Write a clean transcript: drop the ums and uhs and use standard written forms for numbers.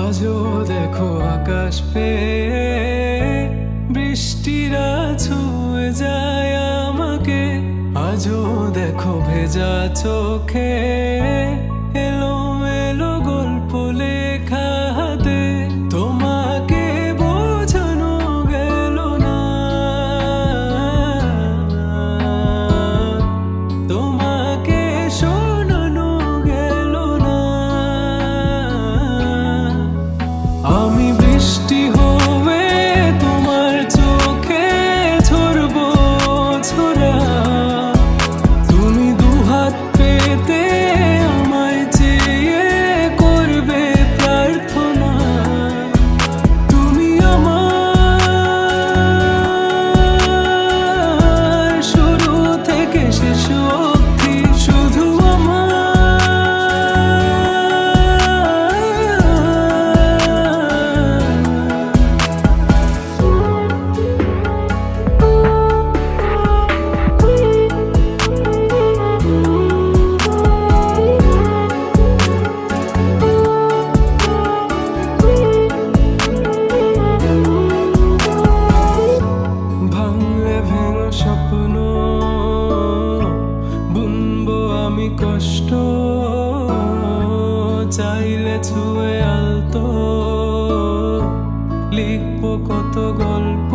আজও দেখো আকাশ পেয়ে বৃষ্টিরা ছুঁয়ে যায় আমাকে। আজও দেখো ভেজা চোখে এলো এলো গল্প লেখা হাতে। তোমাকে বোঝানো গেল না, তোমাকে শোনানো গেল না। আমি বৃষ্টি হয়ে তোমার চোখে ঝরবো ছোড়া, তুমি দুহাত পেতে আমায় চেয়ে করবে প্রার্থনা। তুমি আমার শুরু থেকে শেষ অবধি, শুধু ভাঙলে ভেঙো স্বপ্ন বুনবো আমি কষ্ট, চাইলে ছুঁয়ে আলতো লিখবো কত গল্প।